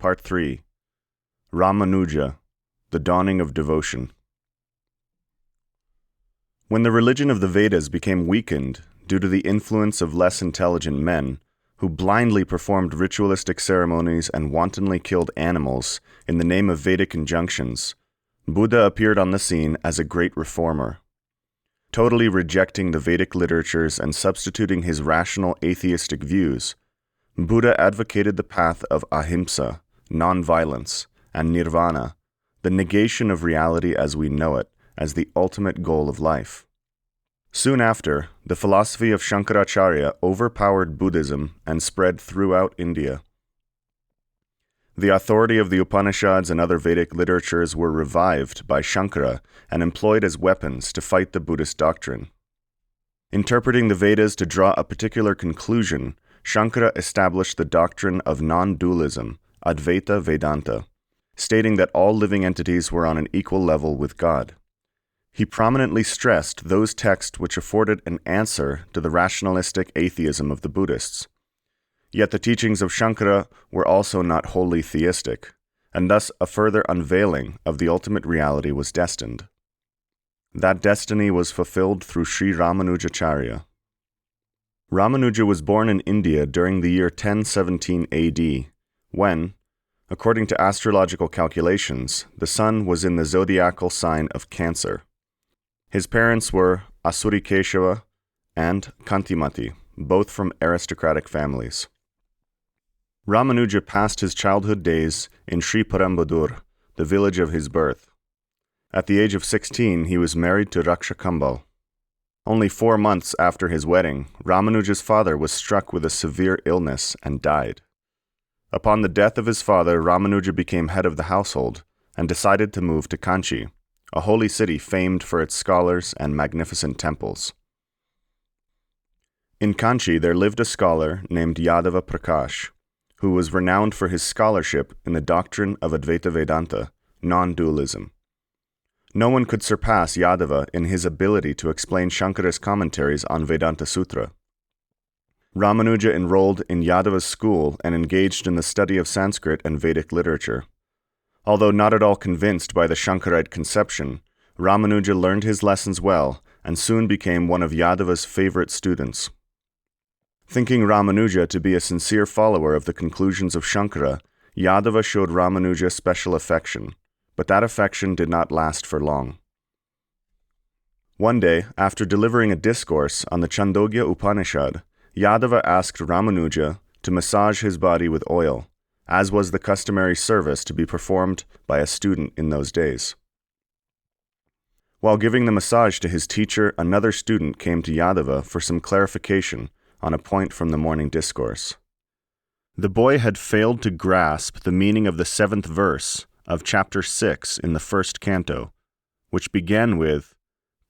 Part 3. Ramanuja, the Dawning of Devotion. When the religion of the Vedas became weakened due to the influence of less intelligent men, who blindly performed ritualistic ceremonies and wantonly killed animals in the name of Vedic injunctions, Buddha appeared on the scene as a great reformer. Totally rejecting the Vedic literatures and substituting his rational atheistic views, Buddha advocated the path of ahimsa, non-violence, and nirvana, the negation of reality as we know it, as the ultimate goal of life. Soon after, the philosophy of Shankaracharya overpowered Buddhism and spread throughout India. The authority of the Upanishads and other Vedic literatures were revived by Shankara and employed as weapons to fight the Buddhist doctrine. Interpreting the Vedas to draw a particular conclusion, Shankara established the doctrine of non-dualism, Advaita Vedanta, stating that all living entities were on an equal level with God. He prominently stressed those texts which afforded an answer to the rationalistic atheism of the Buddhists. Yet the teachings of Shankara were also not wholly theistic, and thus a further unveiling of the ultimate reality was destined. That destiny was fulfilled through Sri Ramanujacharya. Ramanuja was born in India during the year 1017 AD, when, according to astrological calculations, the sun was in the zodiacal sign of Cancer. His parents were Asurikeshava and Kantimati, both from aristocratic families. Ramanuja passed his childhood days in Sri Parambadur, the village of his birth. At the age of 16, he was married to Rakshakambal. Only 4 months after his wedding, Ramanuja's father was struck with a severe illness and died. Upon the death of his father, Ramanuja became head of the household and decided to move to Kanchi, a holy city famed for its scholars and magnificent temples. In Kanchi there lived a scholar named Yadava Prakash, who was renowned for his scholarship in the doctrine of Advaita Vedanta, non-dualism. No one could surpass Yadava in his ability to explain Shankara's commentaries on Vedanta Sutra. Ramanuja enrolled in Yadava's school and engaged in the study of Sanskrit and Vedic literature. Although not at all convinced by the Shankarite conception, Ramanuja learned his lessons well and soon became one of Yadava's favorite students. Thinking Ramanuja to be a sincere follower of the conclusions of Shankara, Yadava showed Ramanuja special affection, but that affection did not last for long. One day, after delivering a discourse on the Chandogya Upanishad, Yadava asked Ramanuja to massage his body with oil, as was the customary service to be performed by a student in those days. While giving the massage to his teacher, another student came to Yadava for some clarification on a point from the morning discourse. The boy had failed to grasp the meaning of the 7th verse of chapter 6 in the first canto, which began with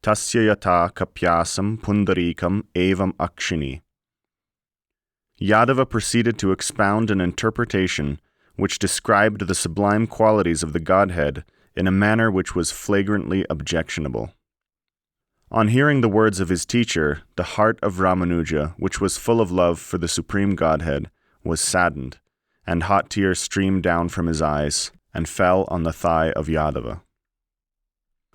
Tasya yata kapyasam pundarikam evam akshini. Yadava proceeded to expound an interpretation which described the sublime qualities of the Godhead in a manner which was flagrantly objectionable. On hearing the words of his teacher, the heart of Ramanuja, which was full of love for the Supreme Godhead, was saddened, and hot tears streamed down from his eyes and fell on the thigh of Yadava.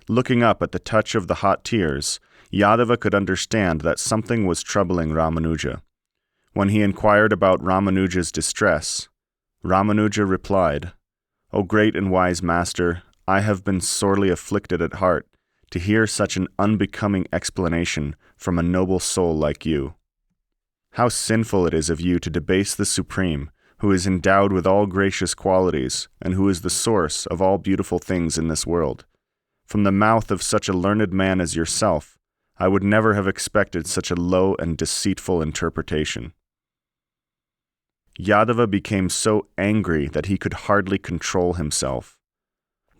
Looking up at the touch of the hot tears, Yadava could understand that something was troubling Ramanuja. When he inquired about Ramanuja's distress, Ramanuja replied, "O great and wise master, I have been sorely afflicted at heart to hear such an unbecoming explanation from a noble soul like you. How sinful it is of you to debase the Supreme, who is endowed with all gracious qualities, and who is the source of all beautiful things in this world. From the mouth of such a learned man as yourself, I would never have expected such a low and deceitful interpretation." Yadava became so angry that he could hardly control himself.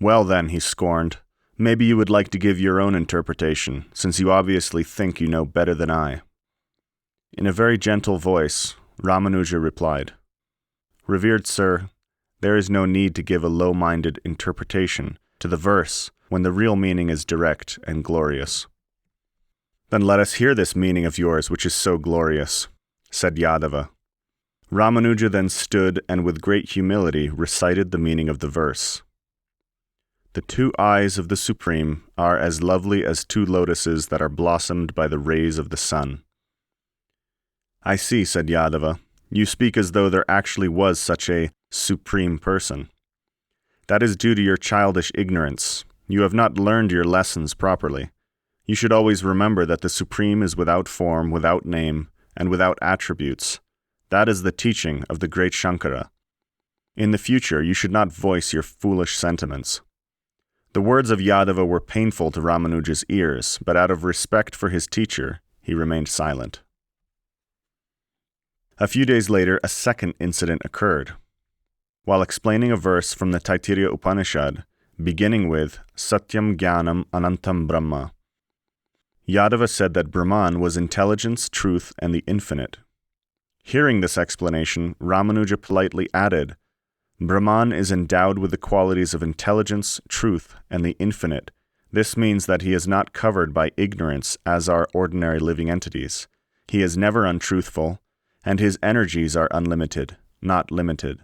"Well then," he scorned, "maybe you would like to give your own interpretation, since you obviously think you know better than I." In a very gentle voice, Ramanuja replied, "Revered sir, there is no need to give a low-minded interpretation to the verse when the real meaning is direct and glorious." "Then let us hear this meaning of yours which is so glorious," said Yadava. Ramanuja then stood and with great humility recited the meaning of the verse. The two eyes of the Supreme are as lovely as two lotuses that are blossomed by the rays of the sun. I see, said Yadava. You speak as though there actually was such a supreme person. That is due to your childish ignorance. You have not learned your lessons properly. You should always remember that the Supreme is without form, without name, and without attributes. That is the teaching of the great Shankara. In the future, you should not voice your foolish sentiments. The words of Yadava were painful to Ramanuja's ears, but out of respect for his teacher, he remained silent. A few days later, a second incident occurred. While explaining a verse from the Taittiriya Upanishad, beginning with Satyam Jnanam Anantam Brahma, Yadava said that Brahman was intelligence, truth, and the infinite. Hearing this explanation, Ramanuja politely added, Brahman is endowed with the qualities of intelligence, truth, and the infinite. This means that he is not covered by ignorance as are ordinary living entities. He is never untruthful, and his energies are unlimited, not limited.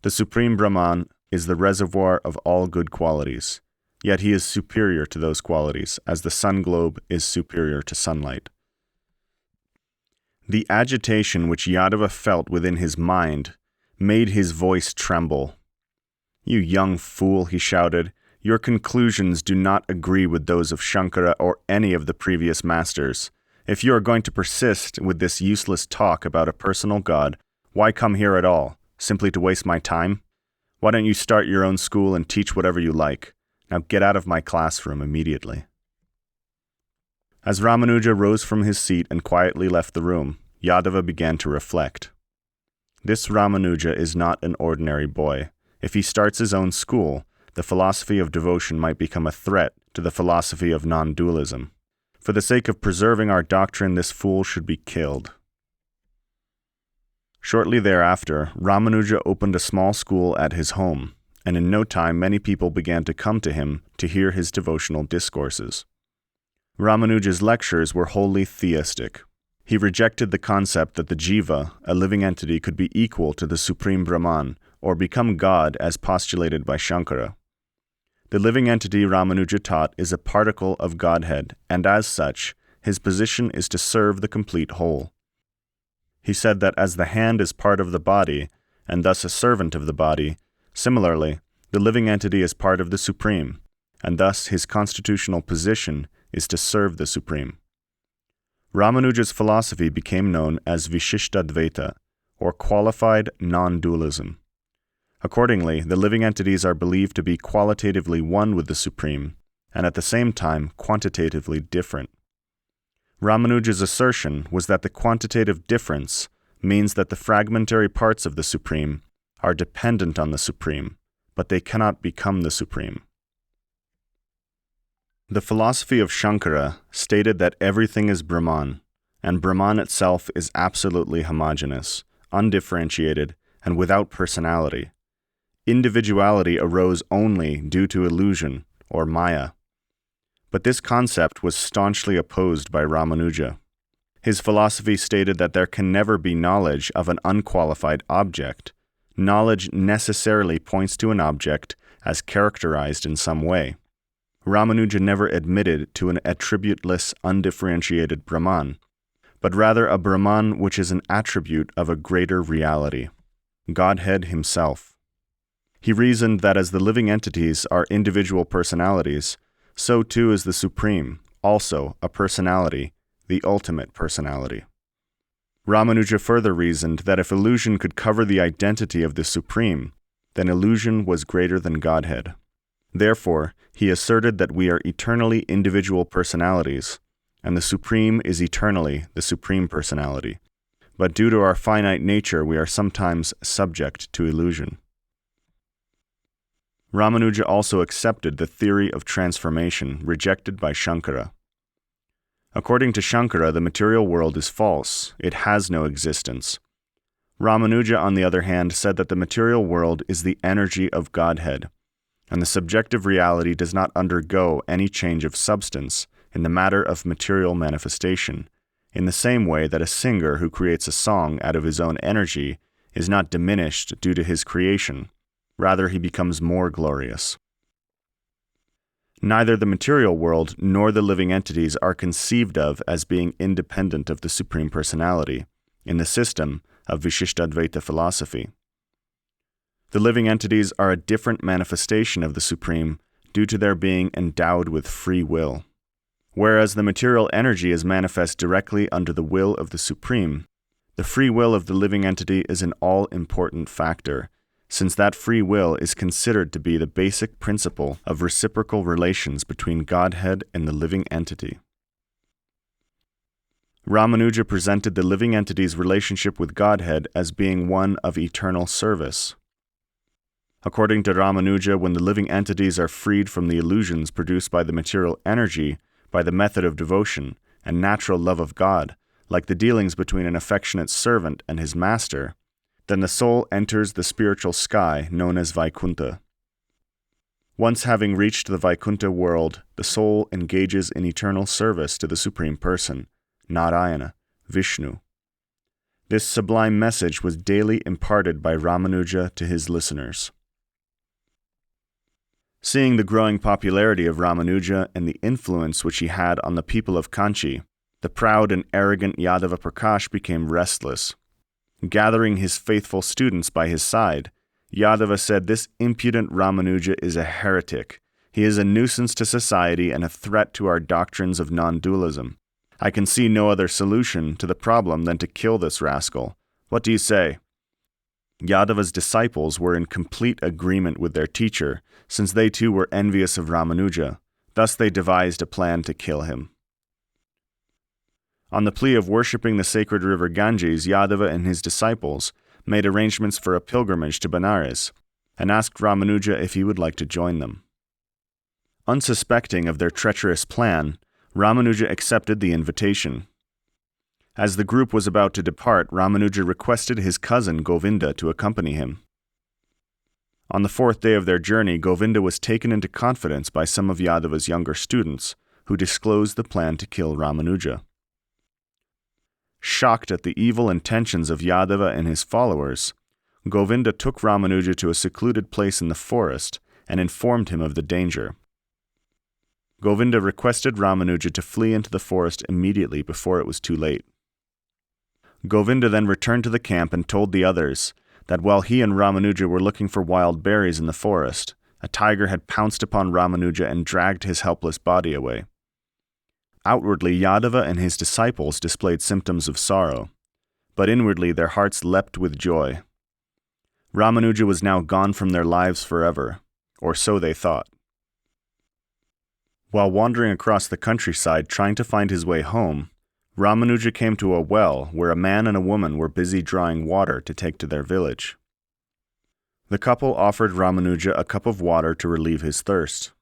The Supreme Brahman is the reservoir of all good qualities, yet he is superior to those qualities, as the sun globe is superior to sunlight. The agitation which Yadava felt within his mind made his voice tremble. You young fool, he shouted, your conclusions do not agree with those of Shankara or any of the previous masters. If you are going to persist with this useless talk about a personal God, why come here at all? Simply to waste my time? Why don't you start your own school and teach whatever you like? Now get out of my classroom immediately. As Ramanuja rose from his seat and quietly left the room, Yadava began to reflect. This Ramanuja is not an ordinary boy. If he starts his own school, the philosophy of devotion might become a threat to the philosophy of non-dualism. For the sake of preserving our doctrine, this fool should be killed. Shortly thereafter, Ramanuja opened a small school at his home, and in no time many people began to come to him to hear his devotional discourses. Ramanuja's lectures were wholly theistic. He rejected the concept that the jiva, a living entity, could be equal to the Supreme Brahman, or become God as postulated by Shankara. The living entity Ramanuja taught is a particle of Godhead, and as such, his position is to serve the complete whole. He said that as the hand is part of the body, and thus a servant of the body, similarly, the living entity is part of the Supreme, and thus his constitutional position is to serve the Supreme. Ramanuja's philosophy became known as Vishishtadvaita, or qualified non-dualism. Accordingly, the living entities are believed to be qualitatively one with the Supreme, and at the same time quantitatively different. Ramanuja's assertion was that the quantitative difference means that the fragmentary parts of the Supreme are dependent on the Supreme, but they cannot become the Supreme. The philosophy of Shankara stated that everything is Brahman, and Brahman itself is absolutely homogeneous, undifferentiated, and without personality. Individuality arose only due to illusion, or Maya. But this concept was staunchly opposed by Ramanuja. His philosophy stated that there can never be knowledge of an unqualified object. Knowledge necessarily points to an object as characterized in some way. Ramanuja never admitted to an attributeless, undifferentiated Brahman, but rather a Brahman which is an attribute of a greater reality, Godhead himself. He reasoned that as the living entities are individual personalities, so too is the Supreme, also a personality, the ultimate personality. Ramanuja further reasoned that if illusion could cover the identity of the Supreme, then illusion was greater than Godhead. Therefore, he asserted that we are eternally individual personalities, and the Supreme is eternally the Supreme Personality. But due to our finite nature, we are sometimes subject to illusion. Ramanuja also accepted the theory of transformation rejected by Shankara. According to Shankara, the material world is false. It has no existence. Ramanuja, on the other hand, said that the material world is the energy of Godhead, and the subjective reality does not undergo any change of substance in the matter of material manifestation. in the same way that a singer who creates a song out of his own energy is not diminished due to his creation, rather he becomes more glorious. Neither the material world nor the living entities are conceived of as being independent of the Supreme Personality in the system of Vishishtadvaita philosophy. The living entities are a different manifestation of the Supreme due to their being endowed with free will. Whereas the material energy is manifest directly under the will of the Supreme, the free will of the living entity is an all-important factor, since that free will is considered to be the basic principle of reciprocal relations between Godhead and the living entity. Ramanuja presented the living entity's relationship with Godhead as being one of eternal service. According to Ramanuja, when the living entities are freed from the illusions produced by the material energy by the method of devotion and natural love of God, like the dealings between an affectionate servant and his master, then the soul enters the spiritual sky known as Vaikuntha. Once having reached the Vaikuntha world, the soul engages in eternal service to the Supreme Person, Narayana, Vishnu. This sublime message was daily imparted by Ramanuja to his listeners. Seeing the growing popularity of Ramanuja and the influence which he had on the people of Kanchi, the proud and arrogant Yadava Prakash became restless. Gathering his faithful students by his side, Yadava said, "This impudent Ramanuja is a heretic. He is a nuisance to society and a threat to our doctrines of non-dualism. I can see no other solution to the problem than to kill this rascal. What do you say?" Yadava's disciples were in complete agreement with their teacher, since they too were envious of Ramanuja. Thus they devised a plan to kill him. On the plea of worshipping the sacred river Ganges, Yadava and his disciples made arrangements for a pilgrimage to Benares, and asked Ramanuja if he would like to join them. Unsuspecting of their treacherous plan, Ramanuja accepted the invitation. As the group was about to depart, Ramanuja requested his cousin Govinda to accompany him. On the fourth day of their journey, Govinda was taken into confidence by some of Yadava's younger students, who disclosed the plan to kill Ramanuja. Shocked at the evil intentions of Yadava and his followers, Govinda took Ramanuja to a secluded place in the forest and informed him of the danger. Govinda requested Ramanuja to flee into the forest immediately before it was too late. Govinda then returned to the camp and told the others that while he and Ramanuja were looking for wild berries in the forest, a tiger had pounced upon Ramanuja and dragged his helpless body away. Outwardly, Yadava and his disciples displayed symptoms of sorrow, but inwardly their hearts leapt with joy. Ramanuja was now gone from their lives forever, or so they thought. While wandering across the countryside trying to find his way home, Ramanuja came to a well where a man and a woman were busy drawing water to take to their village. The couple offered Ramanuja a cup of water to relieve his thirst.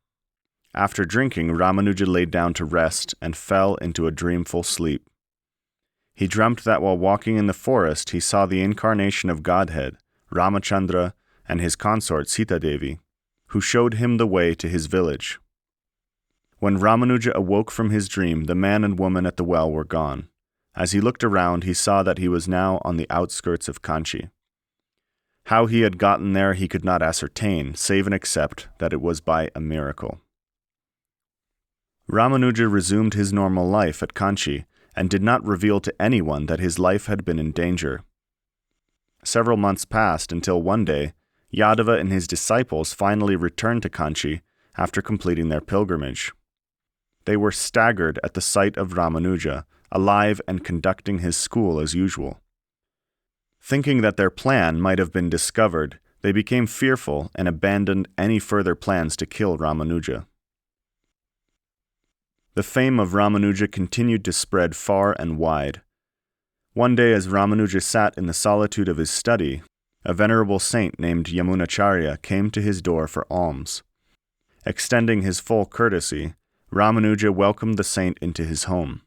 After drinking, Ramanuja laid down to rest and fell into a dreamful sleep. He dreamt that while walking in the forest, he saw the incarnation of Godhead, Ramachandra, and his consort Sita Devi, who showed him the way to his village. When Ramanuja awoke from his dream, the man and woman at the well were gone. As he looked around, he saw that he was now on the outskirts of Kanchi. How he had gotten there he could not ascertain, save and except that it was by a miracle. Ramanuja resumed his normal life at Kanchi and did not reveal to anyone that his life had been in danger. Several months passed until one day, Yadava and his disciples finally returned to Kanchi after completing their pilgrimage. They were staggered at the sight of Ramanuja, alive and conducting his school as usual. Thinking that their plan might have been discovered, they became fearful and abandoned any further plans to kill Ramanuja. The fame of Ramanuja continued to spread far and wide. One day, as Ramanuja sat in the solitude of his study, a venerable saint named Yamunacharya came to his door for alms. Extending his full courtesy, Ramanuja welcomed the saint into his home.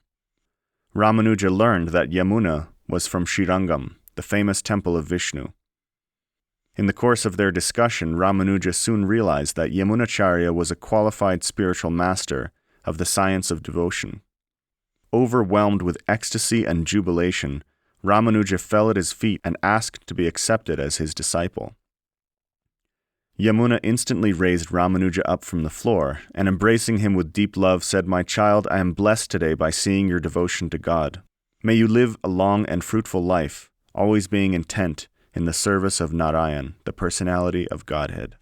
Ramanuja learned that Yamuna was from Srirangam, the famous temple of Vishnu. In the course of their discussion, Ramanuja soon realized that Yamunacharya was a qualified spiritual master of the science of devotion. Overwhelmed with ecstasy and jubilation, Ramanuja fell at his feet and asked to be accepted as his disciple. Yamuna instantly raised Ramanuja up from the floor, and embracing him with deep love said, "My child, I am blessed today by seeing your devotion to God. May you live a long and fruitful life, always being intent in the service of Narayan, the personality of Godhead."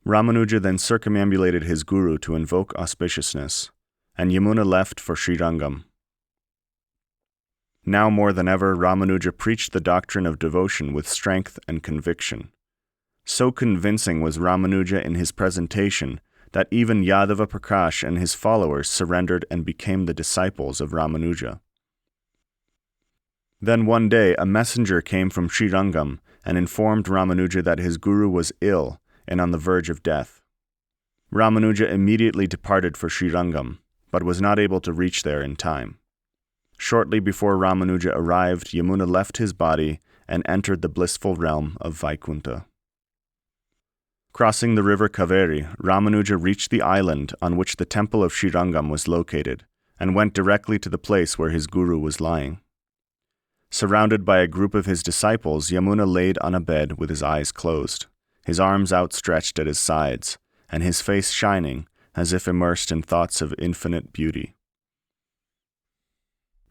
Ramanuja then circumambulated his guru to invoke auspiciousness, and Yamuna left for Srirangam. Now more than ever, Ramanuja preached the doctrine of devotion with strength and conviction. So convincing was Ramanuja in his presentation that even Yadava Prakash and his followers surrendered and became the disciples of Ramanuja. Then one day a messenger came from Srirangam and informed Ramanuja that his guru was ill and on the verge of death. Ramanuja immediately departed for Srirangam, but was not able to reach there in time. Shortly before Ramanuja arrived, Yamuna left his body and entered the blissful realm of Vaikunta. Crossing the river Kaveri, Ramanuja reached the island on which the temple of Srirangam was located, and went directly to the place where his guru was lying. Surrounded by a group of his disciples, Yamuna laid on a bed with his eyes closed, his arms outstretched at his sides, and his face shining, as if immersed in thoughts of infinite beauty.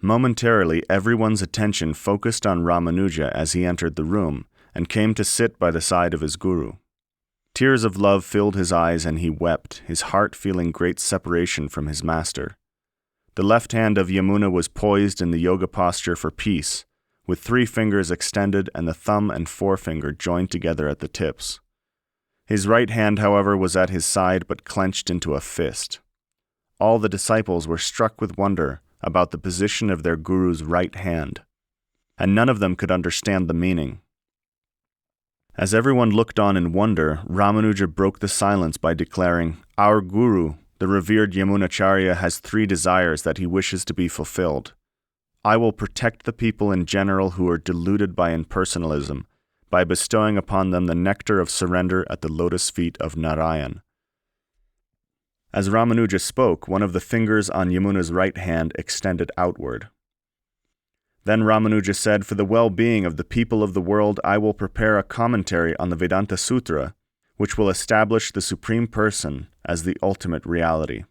Momentarily, everyone's attention focused on Ramanuja as he entered the room and came to sit by the side of his guru. Tears of love filled his eyes and he wept, his heart feeling great separation from his master. The left hand of Yamuna was poised in the yoga posture for peace, with 3 fingers extended and the thumb and forefinger joined together at the tips. His right hand, however, was at his side but clenched into a fist. All the disciples were struck with wonder about the position of their guru's right hand, and none of them could understand the meaning. As everyone looked on in wonder, Ramanuja broke the silence by declaring, "Our guru, the revered Yamunacharya, has 3 desires that he wishes to be fulfilled. I will protect the people in general who are deluded by impersonalism, by bestowing upon them the nectar of surrender at the lotus feet of Narayan." As Ramanuja spoke, one of the fingers on Yamuna's right hand extended outward. Then Ramanuja said, "For the well-being of the people of the world, I will prepare a commentary on the Vedanta Sutra, which will establish the Supreme Person as the ultimate reality."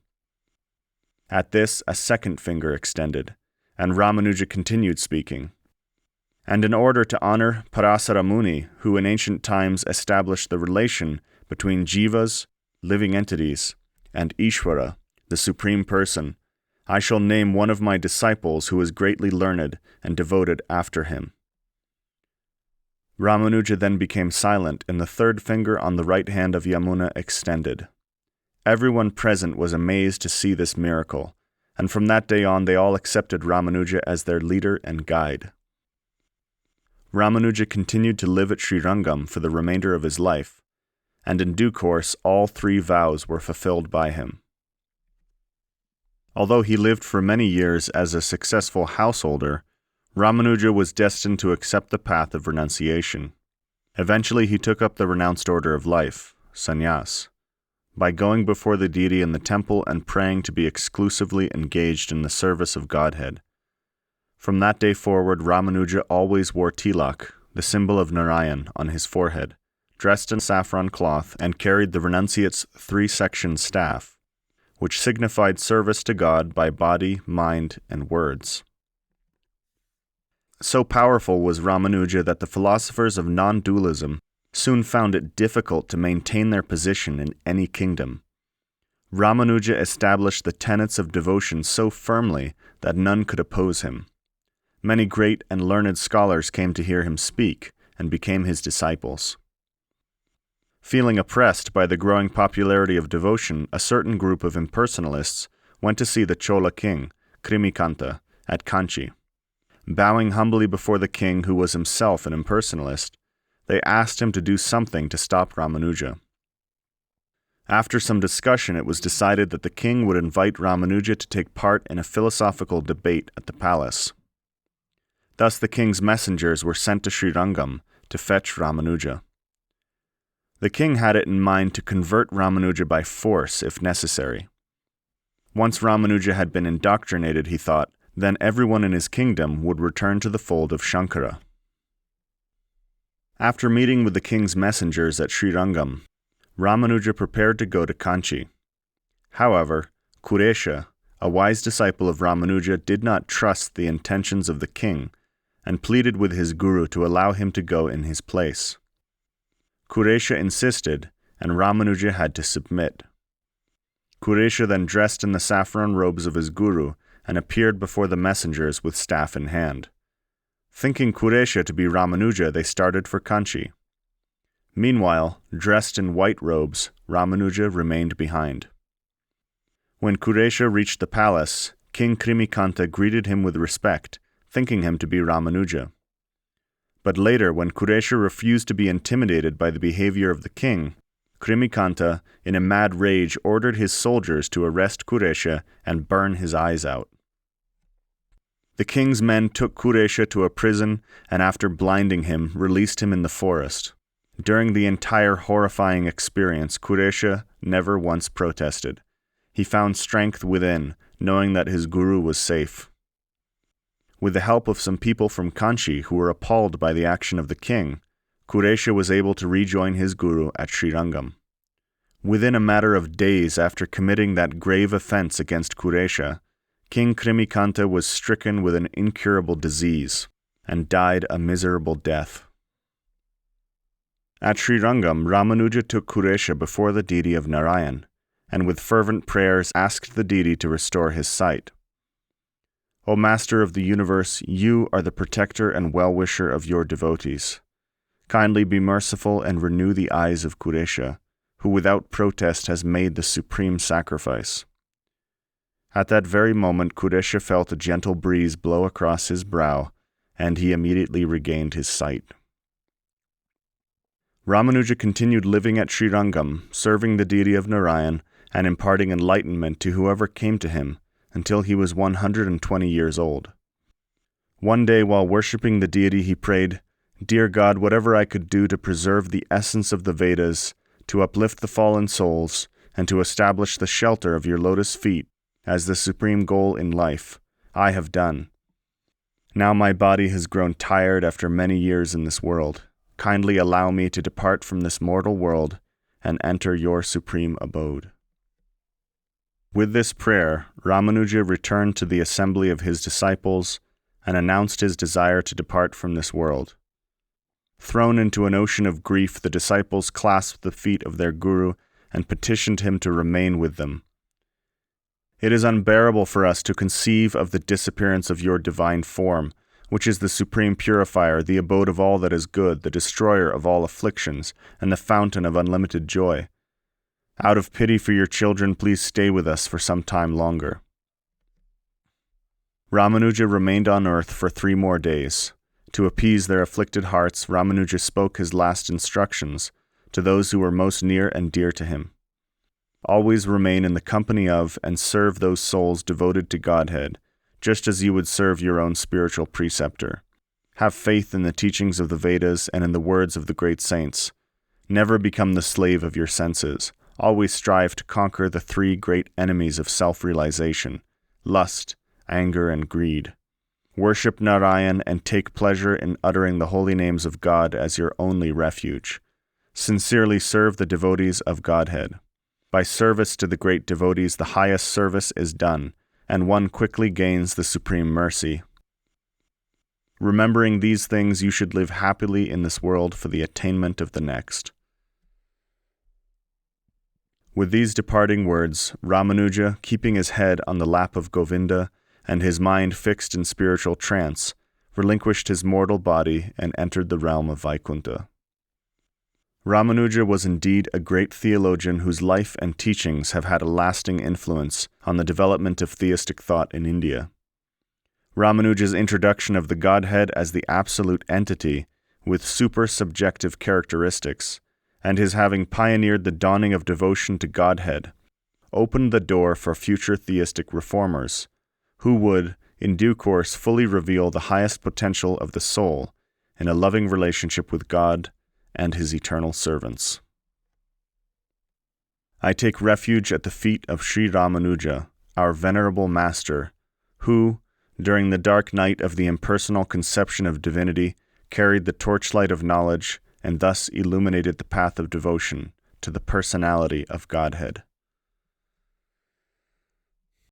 At this, a second finger extended, and Ramanuja continued speaking. "And in order to honor Parasara Muni, who in ancient times established the relation between jivas, living entities, and Ishvara, the Supreme Person, I shall name one of my disciples who is greatly learned and devoted after him." Ramanuja then became silent, and the 3rd finger on the right hand of Yamuna extended. Everyone present was amazed to see this miracle, and from that day on they all accepted Ramanuja as their leader and guide. Ramanuja continued to live at Srirangam for the remainder of his life, and in due course all 3 vows were fulfilled by him. Although he lived for many years as a successful householder, Ramanuja was destined to accept the path of renunciation. Eventually he took up the renounced order of life, sannyas, by going before the deity in the temple and praying to be exclusively engaged in the service of Godhead. From that day forward, Ramanuja always wore tilak, the symbol of Narayan, on his forehead, dressed in saffron cloth, and carried the renunciate's 3-section staff, which signified service to God by body, mind, and words. So powerful was Ramanuja that the philosophers of non-dualism soon found it difficult to maintain their position in any kingdom. Ramanuja established the tenets of devotion so firmly that none could oppose him. Many great and learned scholars came to hear him speak and became his disciples. Feeling oppressed by the growing popularity of devotion, a certain group of impersonalists went to see the Chola king, Krimikanta, at Kanchi. Bowing humbly before the king, who was himself an impersonalist, they asked him to do something to stop Ramanuja. After some discussion, it was decided that the king would invite Ramanuja to take part in a philosophical debate at the palace. Thus the king's messengers were sent to Srirangam to fetch Ramanuja. The king had it in mind to convert Ramanuja by force if necessary. Once Ramanuja had been indoctrinated, he thought, then everyone in his kingdom would return to the fold of Shankara. After meeting with the king's messengers at Srirangam, Ramanuja prepared to go to Kanchi. However, Kuresha, a wise disciple of Ramanuja, did not trust the intentions of the king and pleaded with his guru to allow him to go in his place. Kuresha insisted, and Ramanuja had to submit. Kuresha then dressed in the saffron robes of his guru and appeared before the messengers with staff in hand. Thinking Kuresha to be Ramanuja, they started for Kanchi. Meanwhile, dressed in white robes, Ramanuja remained behind. When Kuresha reached the palace, King Krimikanta greeted him with respect, thinking him to be Ramanuja. But later, when Kuresha refused to be intimidated by the behavior of the king, Krimikanta, in a mad rage, ordered his soldiers to arrest Kuresha and burn his eyes out. The king's men took Kuresha to a prison and, after blinding him, released him in the forest. During the entire horrifying experience, Kuresha never once protested. He found strength within, knowing that his guru was safe. With the help of some people from Kanchi who were appalled by the action of the king, Kuresha was able to rejoin his guru at Srirangam. Within a matter of days after committing that grave offense against Kuresha, King Krimikanta was stricken with an incurable disease and died a miserable death. At Srirangam, Ramanuja took Kuresha before the deity of Narayan, and with fervent prayers asked the deity to restore his sight. O Master of the universe, you are the protector and well-wisher of your devotees. Kindly be merciful and renew the eyes of Kuresha, who without protest has made the supreme sacrifice. At that very moment, Kuresha felt a gentle breeze blow across his brow, and he immediately regained his sight. Ramanuja continued living at Srirangam, serving the deity of Narayan and imparting enlightenment to whoever came to him, until he was 120 years old. One day, while worshipping the deity, he prayed, "Dear God, whatever I could do to preserve the essence of the Vedas, to uplift the fallen souls, and to establish the shelter of your lotus feet as the supreme goal in life, I have done. Now my body has grown tired after many years in this world. Kindly allow me to depart from this mortal world and enter your supreme abode." With this prayer, Ramanuja returned to the assembly of his disciples and announced his desire to depart from this world. Thrown into an ocean of grief, the disciples clasped the feet of their guru and petitioned him to remain with them. "It is unbearable for us to conceive of the disappearance of your divine form, which is the supreme purifier, the abode of all that is good, the destroyer of all afflictions, and the fountain of unlimited joy. Out of pity for your children, please stay with us for some time longer." Ramanuja remained on earth for 3 more days. To appease their afflicted hearts, Ramanuja spoke his last instructions to those who were most near and dear to him. Always remain in the company of and serve those souls devoted to Godhead, just as you would serve your own spiritual preceptor. Have faith in the teachings of the Vedas and in the words of the great saints. Never become the slave of your senses. Always strive to conquer the 3 great enemies of self-realization: lust, anger, and greed. Worship Narayan and take pleasure in uttering the holy names of God as your only refuge. Sincerely serve the devotees of Godhead. By service to the great devotees, the highest service is done, and one quickly gains the supreme mercy. Remembering these things, you should live happily in this world for the attainment of the next. With these departing words, Ramanuja, keeping his head on the lap of Govinda and his mind fixed in spiritual trance, relinquished his mortal body and entered the realm of Vaikuntha. Ramanuja was indeed a great theologian whose life and teachings have had a lasting influence on the development of theistic thought in India. Ramanuja's introduction of the Godhead as the absolute entity with super-subjective characteristics, and his having pioneered the dawning of devotion to Godhead, opened the door for future theistic reformers, who would, in due course, fully reveal the highest potential of the soul in a loving relationship with God and his eternal servants. I take refuge at the feet of Sri Ramanuja, our venerable Master, who, during the dark night of the impersonal conception of divinity, carried the torchlight of knowledge and thus illuminated the path of devotion to the personality of Godhead.